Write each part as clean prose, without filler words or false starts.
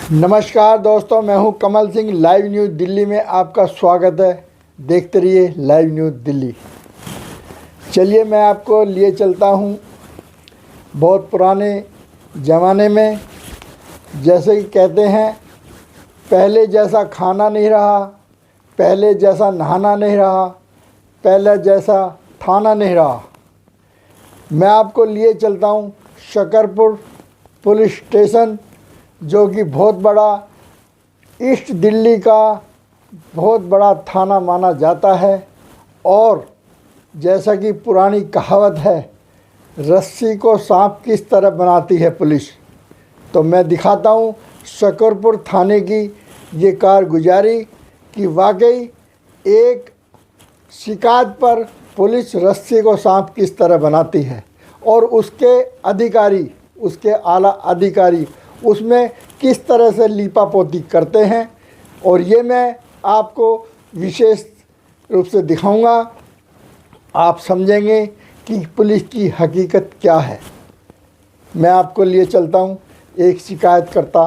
नमस्कार दोस्तों, मैं हूं कमल सिंह। लाइव न्यूज़ दिल्ली में आपका स्वागत है। देखते रहिए लाइव न्यूज़ दिल्ली। चलिए मैं आपको लिए चलता हूं बहुत पुराने ज़माने में। जैसे कि कहते हैं, पहले जैसा खाना नहीं रहा, पहले जैसा नहाना नहीं रहा, पहले जैसा थाना नहीं रहा। मैं आपको लिए चलता हूं शकरपुर पुलिस स्टेशन, जो कि बहुत बड़ा ईस्ट दिल्ली का बहुत बड़ा थाना माना जाता है। और जैसा कि पुरानी कहावत है, रस्सी को सांप किस तरह बनाती है पुलिस, तो मैं दिखाता हूँ शकरपुर थाने की ये कारगुजारी कि वाकई एक शिकायत पर पुलिस रस्सी को सांप किस तरह बनाती है और उसके अधिकारी, उसके आला अधिकारी उसमें किस तरह से लीपापोती करते हैं। और ये मैं आपको विशेष रूप से दिखाऊंगा। आप समझेंगे कि पुलिस की हकीकत क्या है। मैं आपको लिए चलता हूँ एक शिकायतकर्ता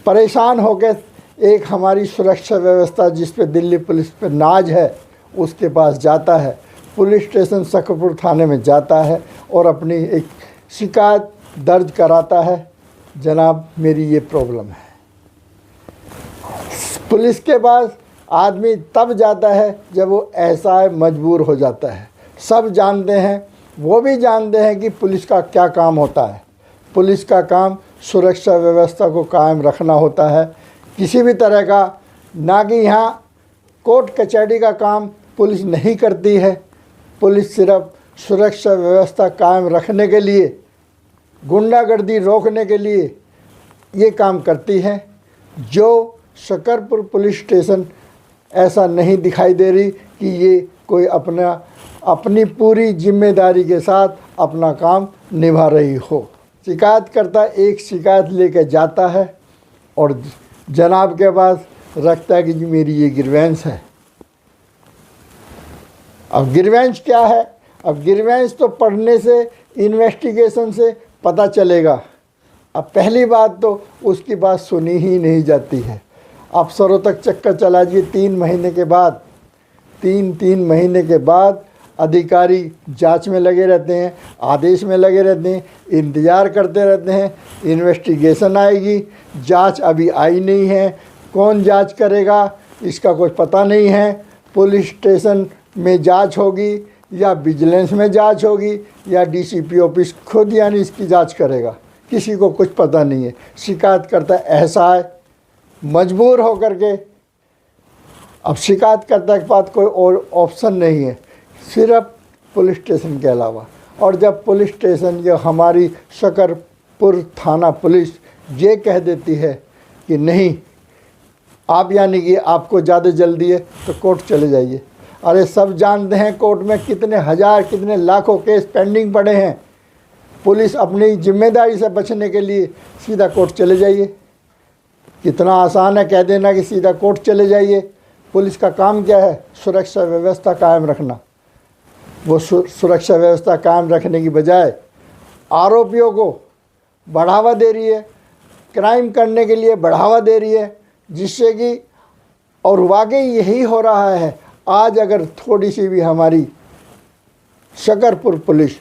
परेशान होकर एक हमारी सुरक्षा व्यवस्था जिस पे दिल्ली पुलिस पे नाज है उसके पास जाता है, पुलिस स्टेशन शकरपुर थाने में जाता है और अपनी एक शिकायत दर्ज कराता है। जनाब, मेरी ये प्रॉब्लम है। पुलिस के पास आदमी तब जाता है जब वो ऐसा मजबूर हो जाता है। सब जानते हैं, वो भी जानते हैं कि पुलिस का क्या काम होता है। पुलिस का काम सुरक्षा व्यवस्था को कायम रखना होता है। किसी भी तरह का, ना कि यहाँ कोर्ट कचहरी का काम पुलिस नहीं करती है। पुलिस सिर्फ सुरक्षा व्यवस्था कायम रखने के लिए, गुंडागर्दी रोकने के लिए ये काम करती है। जो शकरपुर पुलिस स्टेशन ऐसा नहीं दिखाई दे रही कि ये कोई अपनी पूरी जिम्मेदारी के साथ अपना काम निभा रही हो। शिकायतकर्ता एक शिकायत लेकर जाता है और जनाब के पास रखता है कि जी मेरी ये ग्रीवेंस है। अब ग्रीवेंस क्या है? अब ग्रीवेंस तो पढ़ने से, इन्वेस्टिगेशन से पता चलेगा। अब पहली बात तो उसकी बात सुनी ही नहीं जाती है। अफसरों तक चक्कर चला जी 3 महीने के बाद, तीन महीने के बाद अधिकारी जांच में लगे रहते हैं, आदेश में लगे रहते हैं, इंतज़ार करते रहते हैं। इन्वेस्टिगेशन आएगी, जांच अभी आई नहीं है। कौन जांच करेगा इसका कुछ पता नहीं है। पुलिस स्टेशन में जांच होगी या विजिलेंस में जांच होगी या डीसीपी ऑफिस खुद यानी इसकी जांच करेगा, किसी को कुछ पता नहीं है। शिकायत करता ऐसा है मजबूर होकर के। अब शिकायत करता के पास कोई और ऑप्शन नहीं है सिर्फ पुलिस स्टेशन के अलावा। और जब पुलिस स्टेशन या हमारी शकरपुर थाना पुलिस ये कह देती है कि नहीं, आप यानी कि आपको ज़्यादा जल्दी है तो कोर्ट चले जाइए। अरे सब जानते हैं कोर्ट में कितने हज़ार, कितने लाखों केस पेंडिंग पड़े हैं। पुलिस अपनी जिम्मेदारी से बचने के लिए सीधा कोर्ट चले जाइए। कितना आसान है कह देना कि सीधा कोर्ट चले जाइए। पुलिस का काम क्या है? सुरक्षा व्यवस्था कायम रखना। वो सुरक्षा व्यवस्था कायम रखने की बजाय आरोपियों को बढ़ावा दे रही है, क्राइम करने के लिए बढ़ावा दे रही है, जिससे कि, और वाकई यही हो रहा है। आज अगर थोड़ी सी भी हमारी शकरपुर पुलिस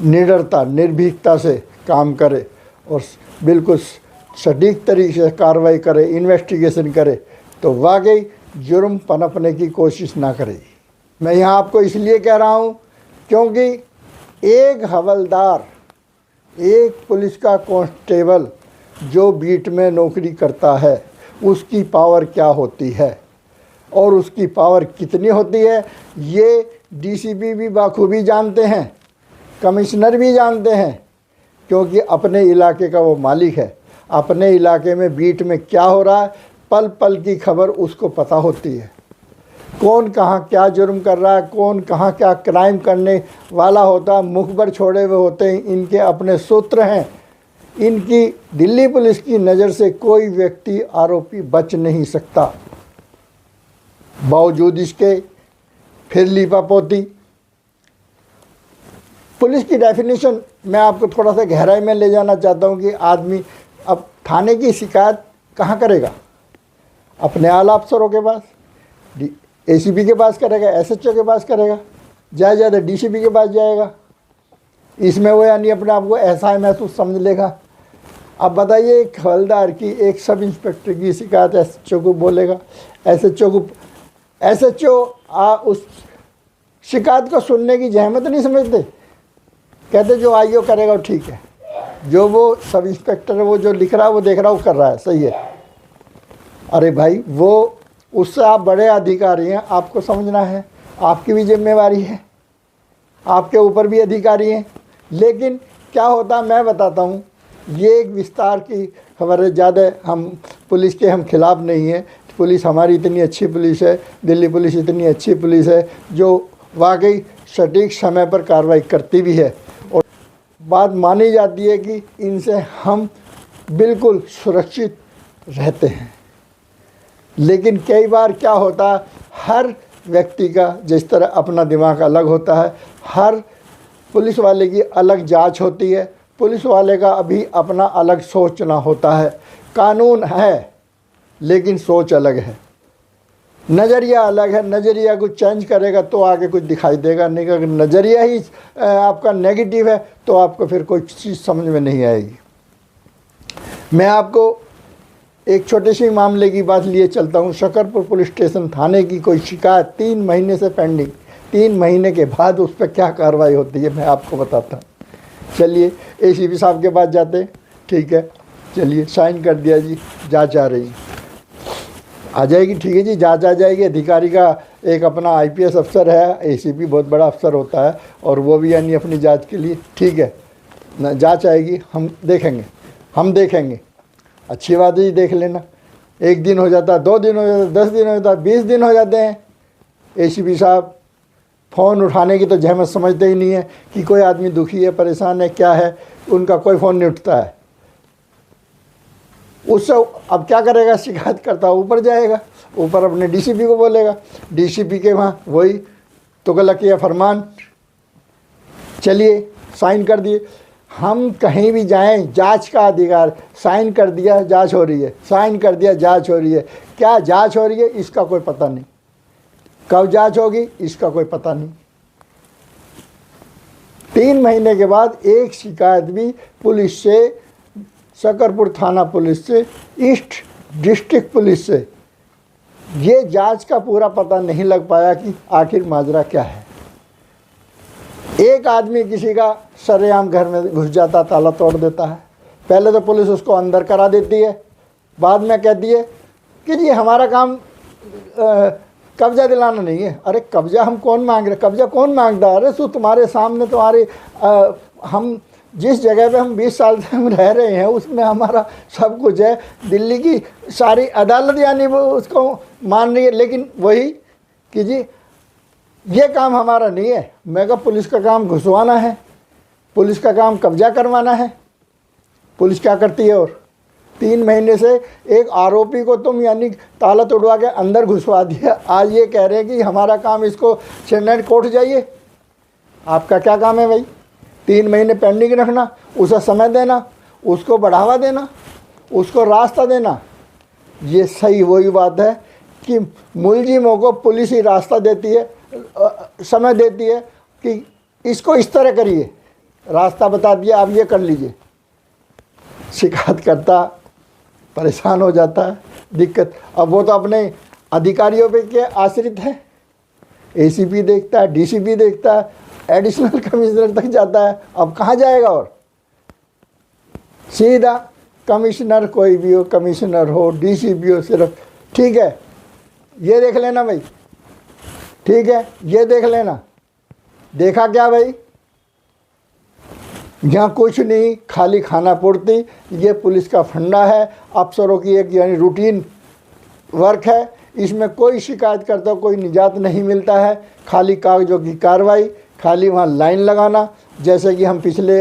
निडरता, निर्भीकता से काम करे और बिल्कुल सटीक तरीके से कार्रवाई करे, इन्वेस्टिगेशन करे, तो वाकई जुर्म पनपने की कोशिश ना करे। मैं यहाँ आपको इसलिए कह रहा हूँ क्योंकि एक हवलदार, एक पुलिस का कांस्टेबल जो बीट में नौकरी करता है, उसकी पावर क्या होती है और उसकी पावर कितनी होती है, ये डीसीपी भी बाखूबी जानते हैं, कमिश्नर भी जानते हैं, क्योंकि अपने इलाके का वो मालिक है। अपने इलाके में बीट में क्या हो रहा है, पल पल की खबर उसको पता होती है। कौन कहाँ क्या जुर्म कर रहा है, कौन कहाँ क्या क्राइम करने वाला होता है, मुखबर छोड़े हुए होते हैं। इनके अपने सूत्र हैं। इनकी दिल्ली पुलिस की नज़र से कोई व्यक्ति, आरोपी बच नहीं सकता। बावजूद इसके फिर लीपापोती। पुलिस की डेफिनेशन मैं आपको थोड़ा सा गहराई में ले जाना चाहता हूँ कि आदमी अब थाने की शिकायत कहाँ करेगा? अपने आला अफसरों के पास, एसीपी के पास करेगा, एसएचओ के पास करेगा, ज़्यादा डीसीपी के पास जाएगा। इसमें वो यानी अपने आप को ऐसा महसूस समझ लेगा। अब बताइए, एक हवलदार की, एक सब इंस्पेक्टर की शिकायत एसएचओ को बोलेगा, एसएचओ उस शिकायत को सुनने की जहमत नहीं समझते, कहते जो आईओ करेगा वो ठीक है, जो वो सब इंस्पेक्टर है वो जो लिख रहा है वो देख रहा है वो कर रहा है, सही है। अरे भाई, वो उससे आप बड़े अधिकारी हैं, आपको समझना है, आपकी भी जिम्मेवारी है, आपके ऊपर भी अधिकारी हैं। लेकिन क्या होता है मैं बताता हूँ, ये एक विस्तार की खबर है। ज़्यादा हम पुलिस के हम खिलाफ नहीं हैं, पुलिस हमारी इतनी अच्छी पुलिस है, दिल्ली पुलिस इतनी अच्छी पुलिस है जो वाकई सटीक समय पर कार्रवाई करती भी है, और बात मानी जाती है कि इनसे हम बिल्कुल सुरक्षित रहते हैं। लेकिन कई बार क्या होता है, हर व्यक्ति का जिस तरह अपना दिमाग अलग होता है, हर पुलिस वाले की अलग जांच होती है, पुलिस वाले का अभी अपना अलग सोचना होता है। कानून है लेकिन सोच अलग है, नज़रिया अलग है। नज़रिया कुछ चेंज करेगा तो आगे कुछ दिखाई देगा, नहीं अगर नज़रिया ही आपका नेगेटिव है तो आपको फिर कोई चीज़ समझ में नहीं आएगी। मैं आपको एक छोटे से मामले की बात लिए चलता हूँ। शकरपुर पुलिस स्टेशन थाने की कोई शिकायत 3 महीने से पेंडिंग, 3 महीने के बाद उस पर क्या कार्रवाई होती है मैं आपको बताता हूँ। चलिए एसीपी साहब के पास जाते हैं, ठीक है, चलिए साइन कर दिया जी, जांच आ रही आ जाएगी, ठीक है जी, जांच आ जाएगी। अधिकारी का एक अपना आईपीएस अफसर है, एसीपी बहुत बड़ा अफसर होता है, और वो भी यानी अपनी जांच के लिए, ठीक है ना, जांच आएगी, हम देखेंगे। अच्छी बात है जी, देख लेना। 1 दिन हो जाता, 2 दिन हो जाता, 10 दिन हो जाता, 20 दिन हो जाते हैं, एसीपी साहब फ़ोन उठाने की तो जहमत समझते ही नहीं है कि कोई आदमी दुखी है, परेशान है, क्या है, उनका कोई फ़ोन नहीं उठता है। उससे अब क्या करेगा, शिकायत करता ऊपर जाएगा, ऊपर अपने डीसीपी को बोलेगा, डीसीपी के वहाँ वही तुगलकिया फरमान। चलिए साइन कर दिए, हम कहीं भी जाएं, जांच का अधिकार, साइन कर दिया जांच हो रही है, साइन कर दिया जांच हो रही है। क्या जांच हो रही है इसका कोई पता नहीं, कब जांच होगी इसका कोई पता नहीं। 3 महीने के बाद एक शिकायत भी पुलिस से, शकरपुर थाना पुलिस से, ईस्ट डिस्ट्रिक्ट पुलिस से, ये जांच का पूरा पता नहीं लग पाया कि आखिर माजरा क्या है। एक आदमी किसी का सरेआम घर में घुस जाता, ताला तोड़ देता है, पहले तो पुलिस उसको अंदर करा देती है, बाद में कहती है कि जी हमारा काम कब्जा दिलाना नहीं है। अरे कब्जा हम कौन मांग रहे, कब्जा कौन मांगता है? अरे सो तुम्हारे सामने तुम्हारे हम जिस जगह पे हम 20 साल से हम रह रहे हैं उसमें हमारा सब कुछ है, दिल्ली की सारी अदालत यानी वो उसको मान रही है, लेकिन वही कि जी ये काम हमारा नहीं है। मैं कहा पुलिस का काम घुसवाना है, पुलिस का काम कब्जा करवाना है। पुलिस क्या करती है? और 3 महीने से एक आरोपी को तुम यानी ताला तोड़वा के अंदर घुसवा दिया, आज ये कह रहे हैं कि हमारा काम इसको चेन्नई कोर्ट जाइए। आपका क्या काम है भाई? 3 महीने पेंडिंग रखना, उसे समय देना, उसको बढ़ावा देना, उसको रास्ता देना। ये सही वही बात है कि मुलजिमों को पुलिस ही रास्ता देती है, समय देती है कि इसको इस तरह करिए, रास्ता बता दिया, आप ये कर लीजिए। शिकायत करता परेशान हो जाता है, दिक्कत। अब वो तो अपने अधिकारियों पे के आश्रित है, एसीपी देखता है, डीसीपी देखता है, एडिशनल कमिश्नर तक जाता है, अब कहाँ जाएगा? और सीधा कमिश्नर, कोई भी हो, कमिश्नर हो, डीसीपी हो, सिर्फ ठीक है ये देख लेना भाई, ठीक है ये देख लेना। देखा क्या भाई? यहाँ कुछ नहीं, खाली खाना पूर्ति। ये पुलिस का फंडा है, अफसरों की एक यानी रूटीन वर्क है, इसमें कोई शिकायत करता कोई निजात नहीं मिलता है, खाली कागजों की कार्रवाई, खाली वहाँ लाइन लगाना। जैसे कि हम पिछले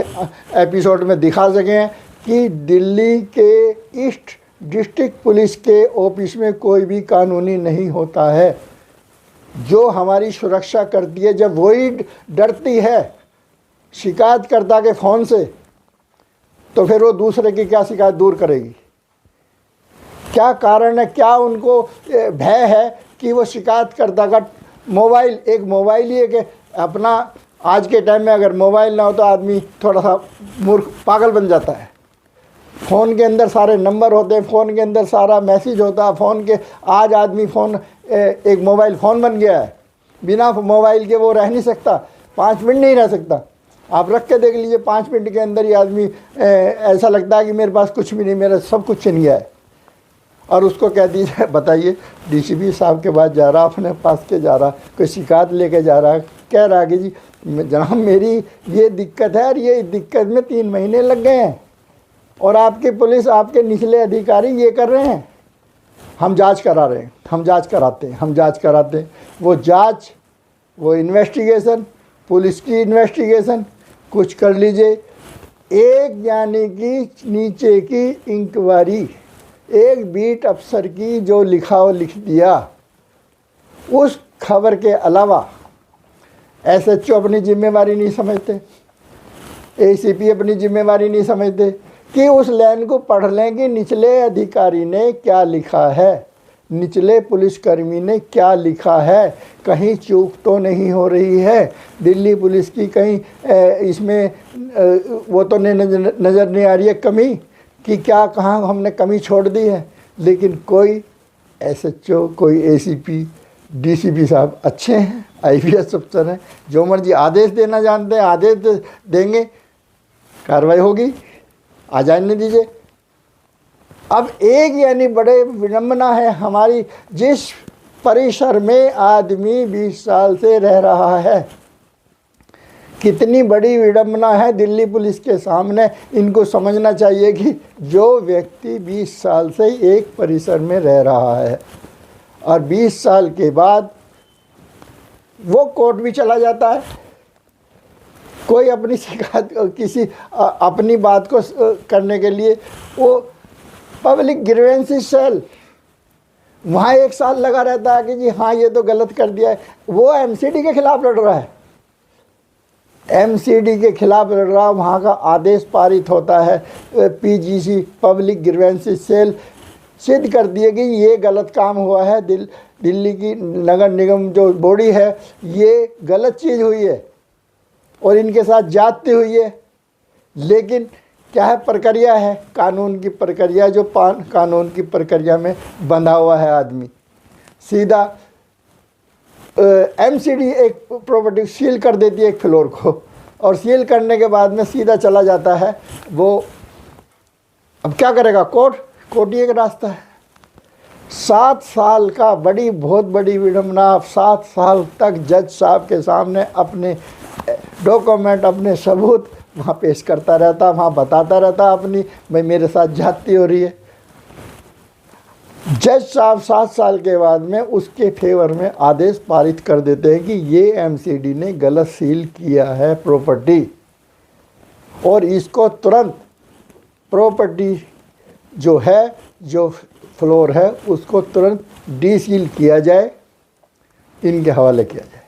एपिसोड में दिखा सके हैं कि दिल्ली के ईस्ट डिस्ट्रिक्ट पुलिस के ऑफिस में कोई भी कानूनी नहीं होता है। जो हमारी सुरक्षा करती है, जब वही डरती है शिकायतकर्ता के फ़ोन से, तो फिर वो दूसरे की क्या शिकायत दूर करेगी? क्या कारण है, क्या उनको भय है कि वो शिकायत करता का मोबाइल, एक मोबाइल ही है कि अपना, आज के टाइम में अगर मोबाइल ना हो तो आदमी थोड़ा सा मूर्ख पागल बन जाता है। फ़ोन के अंदर सारे नंबर होते हैं, फ़ोन के अंदर सारा मैसेज होता है, फ़ोन के, आज आदमी फ़ोन एक मोबाइल फ़ोन बन गया है, बिना मोबाइल के वो रह नहीं सकता, 5 मिनट नहीं रह सकता। आप रख के देख लीजिए, 5 मिनट के अंदर ही आदमी ऐसा लगता है कि मेरे पास कुछ भी नहीं, मेरा सब कुछ छिन गया है। और उसको कह दीजिए, बताइए डीसीपी साहब के पास जा रहा, अपने पास के जा रहा, कोई शिकायत लेके जा रहा, कह रहा कि जी जनाब मेरी ये दिक्कत है और ये दिक्कत में 3 महीने लग गए हैं और आपकी पुलिस, आपके निचले अधिकारी ये कर रहे हैं, हम जांच करा रहे हैं, हम जांच कराते हैं, हम जांच कराते हैं। वो जांच, वो इन्वेस्टिगेशन, पुलिस की इन्वेस्टिगेशन, कुछ कर लीजिए, एक यानी कि नीचे की इंक्वायरी, एक बीट अफसर की जो लिखा हो लिख दिया, उस खबर के अलावा एसएचओ अपनी जिम्मेवारी नहीं समझते, एसीपी अपनी जिम्मेवारी नहीं समझते कि उस लाइन को पढ़ लें कि निचले अधिकारी ने क्या लिखा है, निचले पुलिसकर्मी ने क्या लिखा है, कहीं चूक तो नहीं हो रही है दिल्ली पुलिस की, कहीं इसमें वो तो नज़र नहीं आ रही है कमी कि क्या, कहाँ हमने कमी छोड़ दी है। लेकिन कोई एसएचओ, कोई एसीपी, डीसीपी साहब अच्छे हैं, आईपीएस अफसर हैं, जो मर्जी आदेश देना जानते हैं, आदेश देंगे, कार्रवाई होगी, आ जाने दीजिए। अब एक यानी बड़े विडंबना है हमारी, जिस परिसर में आदमी 20 साल से रह रहा है, कितनी बड़ी विडंबना है दिल्ली पुलिस के सामने। इनको समझना चाहिए कि जो व्यक्ति 20 साल से एक परिसर में रह रहा है और 20 साल के बाद वो कोर्ट भी चला जाता है, कोई अपनी शिकायत, किसी अपनी बात को करने के लिए वो पब्लिक ग्रीवेंसेस सेल, वहाँ 1 साल लगा रहता है कि जी हाँ ये तो गलत कर दिया है। वो एमसीडी के खिलाफ लड़ रहा है, एमसीडी के खिलाफ लड़ रहा, वहाँ का आदेश पारित होता है, पीजीसी पब्लिक ग्रीवेंसेस सेल सिद्ध कर दिए कि ये गलत काम हुआ है, दिल्ली की नगर निगम जो बॉडी है ये गलत चीज़ हुई है और इनके साथ जाती हुई है। लेकिन क्या है, प्रक्रिया है, कानून की प्रक्रिया, जो कानून की प्रक्रिया में बंधा हुआ है आदमी, सीधा एमसीडी एक प्रॉपर्टी सील कर देती है एक फ्लोर को, और सील करने के बाद में सीधा चला जाता है वो। अब क्या करेगा कोर्ट, कोर्ट ही एक रास्ता है। 7 साल का बहुत बड़ी विडंबना, 7 साल तक जज साहब के सामने अपने डॉक्यूमेंट, अपने सबूत वहाँ पेश करता रहता, वहाँ बताता रहता अपनी, भाई मेरे साथ जाती हो रही है। जज साहब 7 साल के बाद में उसके फेवर में आदेश पारित कर देते हैं कि ये एमसीडी ने गलत सील किया है प्रॉपर्टी, और इसको तुरंत प्रॉपर्टी जो है, जो फ्लोर है, उसको तुरंत डीसील किया जाए, इनके हवाले किया जाए।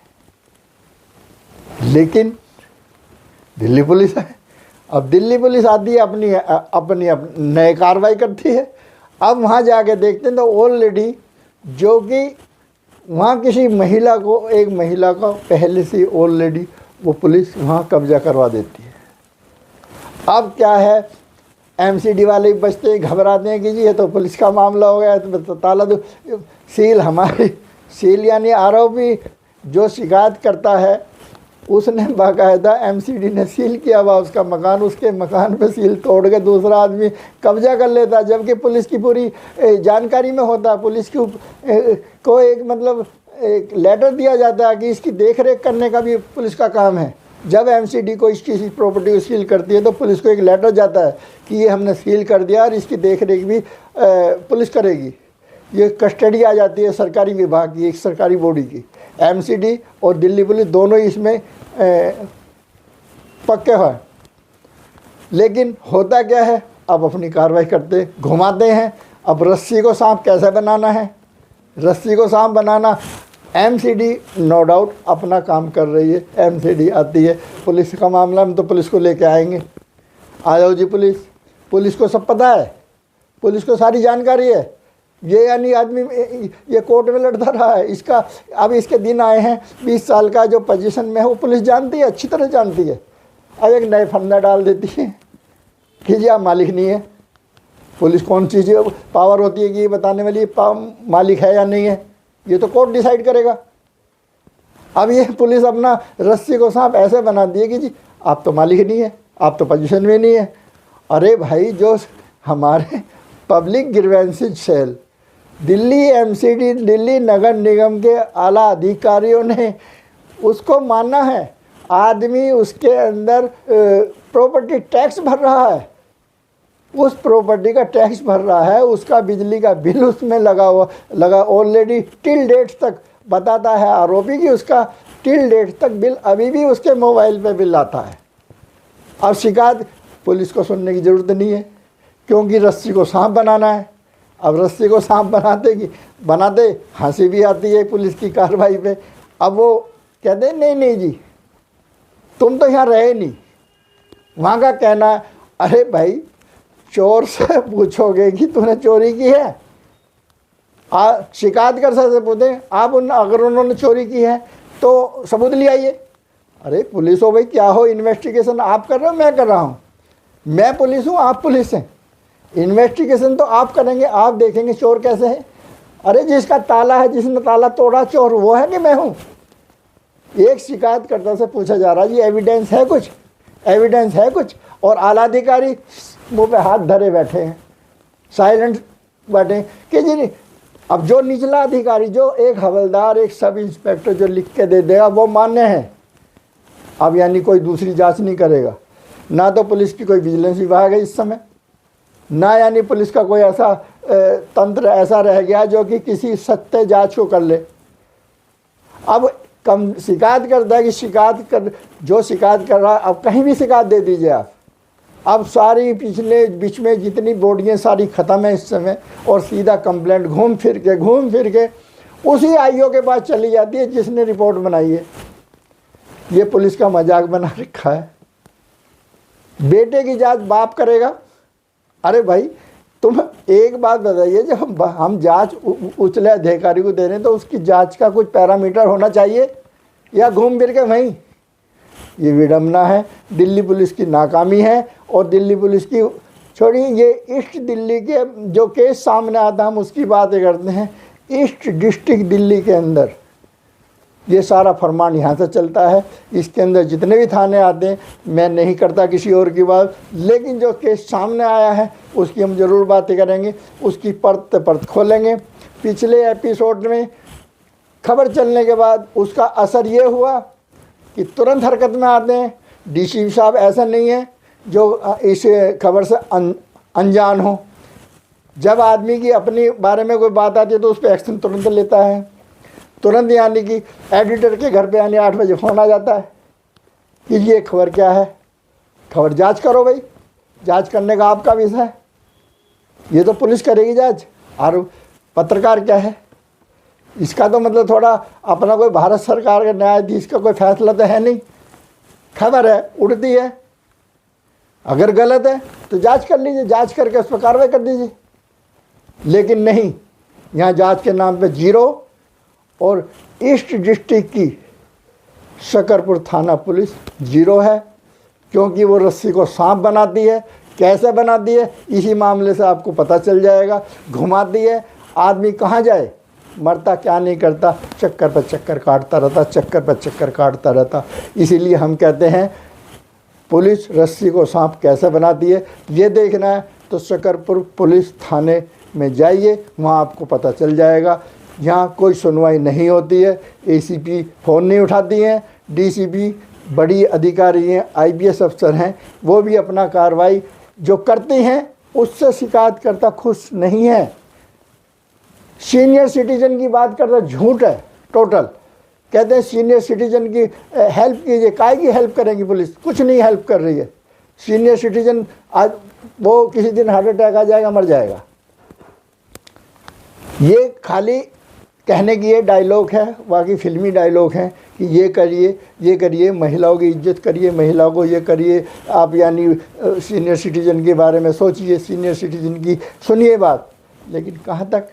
लेकिन दिल्ली पुलिस है, अब दिल्ली पुलिस आती है अपनी नए कार्रवाई करती है। अब वहाँ जाके देखते हैं तो ऑलरेडी जो कि वहाँ किसी महिला को, एक महिला को पहले से ऑलरेडी वो पुलिस वहाँ कब्जा करवा देती है। अब क्या है, एमसीडी वाले ही बचते हैं, घबराते हैं कि जी ये तो पुलिस का मामला हो गया, तो ताला दो, सील हमारी, सील यानी आरोपी जो शिकायत करता है उसने बाकायदा एमसीडी ने सील किया हुआ उसका मकान, उसके मकान पे सील तोड़ के दूसरा आदमी कब्जा कर लेता है, जबकि पुलिस की पूरी जानकारी में होता है। पुलिस को एक मतलब एक लेटर दिया जाता है कि इसकी देखरेख करने का भी पुलिस का काम है। जब एमसीडी को इसकी प्रॉपर्टी को सील करती है तो पुलिस को एक लेटर जाता है कि ये हमने सील कर दिया और इसकी देखरेख भी पुलिस करेगी। ये कस्टडी आ जाती है सरकारी विभाग की, एक सरकारी बॉडी की। एमसीडी और दिल्ली पुलिस दोनों इसमें पक्के हैं। लेकिन होता क्या है, अब अपनी कार्रवाई करते घुमाते हैं। अब रस्सी को सांप कैसे बनाना है, रस्सी को सांप बनाना, एमसीडी नो डाउट अपना काम कर रही है। एमसीडी आती है, पुलिस का मामला में तो पुलिस को लेके आएंगे, आ जाओ जी पुलिस, पुलिस को सब पता है, पुलिस को सारी जानकारी है। ये यानी आदमी ये कोर्ट में लड़ता रहा है, इसका अब इसके दिन आए हैं, 20 साल का जो पोजीशन में है वो पुलिस जानती है, अच्छी तरह जानती है। अब एक नए फंदा डाल देती है कि जी आप मालिक नहीं है। पुलिस कौन चीज़ पावर होती है कि ये बताने वाली मालिक है या नहीं है, ये तो कोर्ट डिसाइड करेगा। अब ये पुलिस अपना रस्सी को सांप ऐसे बना दिए कि जी आप तो मालिक नहीं है, आप तो पोजीशन में नहीं है। अरे भाई, जो हमारे public grievances cell, Delhi MCD, Delhi नगर निगम के आला अधिकारियों ने उसको माना है। आदमी उसके अंदर प्रॉपर्टी टैक्स भर रहा है, उस प्रॉपर्टी का टैक्स भर रहा है, उसका बिजली का बिल उसमें लगा ऑलरेडी टिल डेट तक बताता है आरोपी कि उसका टिल डेट तक बिल अभी भी उसके मोबाइल पे बिल आता है। अब शिकायत पुलिस को सुनने की ज़रूरत नहीं है, क्योंकि रस्सी को सांप बनाना है। अब रस्सी को सांप बनाते हंसी भी आती है पुलिस की कार्रवाई पे। अब वो कहते हैं नहीं नहीं जी, तुम तो यहाँ रहे नहीं। वहाँ का कहना, अरे भाई चोर से पूछोगे कि तूने चोरी की है, शिकायत कर सकते पूछे आप अगर उन्होंने चोरी की है तो सबूत ले आइए। अरे पुलिस हो भाई, क्या हो, इन्वेस्टिगेशन आप कर रहे हो, मैं कर रहा हूँ। मैं पुलिस हूँ, आप पुलिस हैं, इन्वेस्टिगेशन तो आप करेंगे, आप देखेंगे चोर कैसे है। अरे जिसका ताला है, जिसने ताला तोड़ा चोर वो है कि मैं हूँ? एक शिकायतकर्ता से पूछा जा रहा है जी एविडेंस है कुछ, एविडेंस है कुछ, और आला अधिकारी मुँह पे हाथ धरे बैठे हैं, साइलेंट बैठे हैं कि जी नहीं। अब जो निचला अधिकारी, जो एक हवलदार, एक सब इंस्पेक्टर जो लिख के दे देगा वो मान्य है। अब यानी कोई दूसरी जांच नहीं करेगा, ना तो पुलिस की कोई विजिलेंस विभाग है इस समय, ना यानी पुलिस का कोई ऐसा तंत्र ऐसा रह गया जो कि किसी सत्य जांच को कर ले। अब कम शिकायत करता है कि जो शिकायत कर रहा है, अब कहीं भी शिकायत दे दीजिए आप। अब सारी पिछले बीच में जितनी बॉडियाँ सारी ख़त्म है इस समय, और सीधा कंप्लेंट घूम फिर के उसी आईओ के पास चली जाती है जिसने रिपोर्ट बनाई है। ये पुलिस का मजाक बना रखा है। बेटे की जांच बाप करेगा। अरे भाई तुम एक बात बताइए, जब हम जांच उचले अधिकारी को दे रहे हैं तो उसकी जांच का कुछ पैरामीटर होना चाहिए, या घूम फिर के वहीं? ये विडम्बना है, दिल्ली पुलिस की नाकामी है। और दिल्ली पुलिस की छोड़िए, ये ईस्ट दिल्ली के जो केस सामने आता हम उसकी बातें करते हैं। ईस्ट डिस्ट्रिक्ट दिल्ली के अंदर ये सारा फरमान यहाँ से चलता है। इसके अंदर जितने भी थाने आते हैं, मैं नहीं करता किसी और की बात, लेकिन जो केस सामने आया है उसकी हम ज़रूर बातें करेंगे, उसकी परत खोलेंगे। पिछले एपिसोड में खबर चलने के बाद उसका असर ये हुआ कि तुरंत हरकत में आते हैं। डीसी साहब ऐसा नहीं है जो इस खबर से अनजान हो। जब आदमी की अपने बारे में कोई बात आती है तो उस पर एक्शन तुरंत लेता है, तुरंत। यानी कि एडिटर के घर पे यानी 8 बजे फ़ोन आ जाता है कि ये खबर क्या है, खबर जांच करो भाई। जांच करने का आपका विषय है, ये तो पुलिस करेगी जांच। और पत्रकार क्या है, इसका तो मतलब थोड़ा अपना कोई भारत सरकार के न्यायाधीश का कोई फैसला तो है नहीं। खबर है, उड़ती है, अगर गलत है तो जांच कर लीजिए, जांच करके उस पर कार्रवाई कर दीजिए। लेकिन नहीं, यहाँ जांच के नाम पे जीरो। और ईस्ट डिस्ट्रिक्ट की शकरपुर थाना पुलिस जीरो है, क्योंकि वो रस्सी को सांप बनाती है। कैसे बनाती है, इसी मामले से आपको पता चल जाएगा। घुमाती है, आदमी कहाँ जाए, मरता क्या नहीं करता, चक्कर पर चक्कर काटता रहता, चक्कर पर चक्कर काटता रहता। इसीलिए हम कहते हैं पुलिस रस्सी को सांप कैसे बनाती है, ये देखना है तो शकरपुर पुलिस थाने में जाइए, वहाँ आपको पता चल जाएगा। यहाँ कोई सुनवाई नहीं होती है, एसीपी फ़ोन नहीं उठाती हैं, डीसीपी बड़ी अधिकारी हैं, आईपीएस अफसर हैं, वो भी अपना कार्रवाई जो करती हैं उससे शिकायतकर्ता खुश नहीं है। सीनियर सिटीजन की बात करता झूठ है टोटल। कहते हैं सीनियर सिटीजन की हेल्प कीजिए, काहे की हेल्प करेंगी पुलिस, कुछ नहीं हेल्प कर रही है। सीनियर सिटीजन आज वो किसी दिन हार्ट अटैक आ जाएगा, मर जाएगा। ये खाली कहने की ये डायलॉग है, बाकी फिल्मी डायलॉग हैं कि ये करिए, महिलाओं की इज्जत करिए, महिलाओं को ये करिए, आप यानी सीनियर सिटीजन के बारे में सोचिए, सीनियर सिटीजन की सुनिए बात। लेकिन कहाँ तक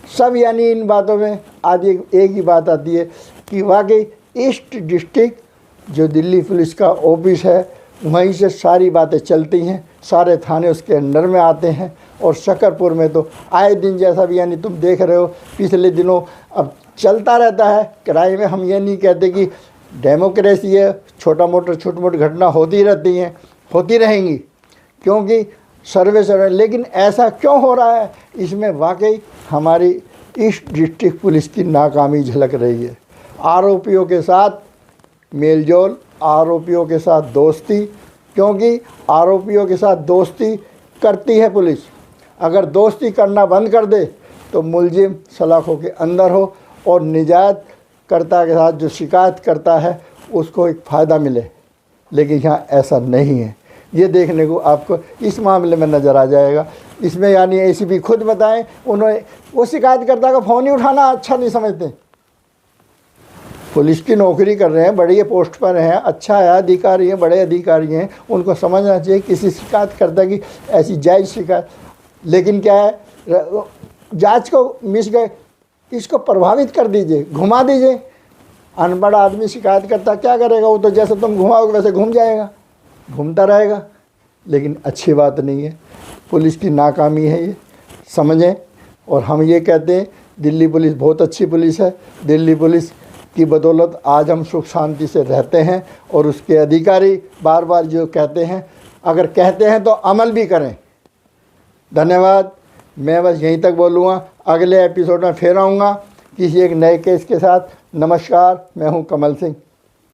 सब यानी इन बातों में आज एक ही बात आती है कि वाकई ईस्ट डिस्ट्रिक्ट जो दिल्ली पुलिस का ऑफिस है वहीं से सारी बातें चलती हैं, सारे थाने उसके अंडर में आते हैं। और शकरपुर में तो आए दिन जैसा भी यानी तुम देख रहे हो पिछले दिनों अब चलता रहता है क्राइम में। हम ये नहीं कहते कि डेमोक्रेसी है, छोटी मोटी घटना होती रहती हैं, होती रहेंगी, क्योंकि सर्वे, लेकिन ऐसा क्यों हो रहा है, इसमें वाकई हमारी ईस्ट डिस्ट्रिक्ट पुलिस की नाकामी झलक रही है। आरोपियों के साथ मेलजोल, आरोपियों के साथ दोस्ती, क्योंकि आरोपियों के साथ दोस्ती करती है पुलिस। अगर दोस्ती करना बंद कर दे तो मुलजिम सलाखों के अंदर हो और निजात कर्ता के साथ जो शिकायत करता है उसको एक फ़ायदा मिले। लेकिन यहाँ ऐसा नहीं है, ये देखने को आपको इस मामले में नज़र आ जाएगा। इसमें यानी एसीपी खुद बताएं, उन्होंने वो शिकायतकर्ता का फ़ोन ही उठाना अच्छा नहीं समझते। पुलिस की नौकरी कर रहे हैं, बड़ी पोस्ट पर हैं, अच्छा है, अधिकारी हैं, बड़े अधिकारी हैं, उनको समझना चाहिए किसी शिकायतकर्ता की ऐसी जायज़ शिकायत। लेकिन क्या है, जांच को मिस गए, इसको प्रभावित कर दीजिए, घुमा दीजिए। अनपढ़ आदमी शिकायत करता क्या करेगा, वो तो जैसे तुम घुमाओगे वैसे घूम जाएगा, घूमता रहेगा। लेकिन अच्छी बात नहीं है, पुलिस की नाकामी है ये, समझें। और हम ये कहते हैं दिल्ली पुलिस बहुत अच्छी पुलिस है। दिल्ली पुलिस की बदौलत आज हम सुख शांति से रहते हैं। और उसके अधिकारी बार बार जो कहते हैं, अगर कहते हैं तो अमल भी करें। धन्यवाद। मैं बस यहीं तक बोलूँगा, अगले एपिसोड में फिर आऊँगा किसी एक नए केस के साथ। नमस्कार, मैं हूँ कमल सिंह।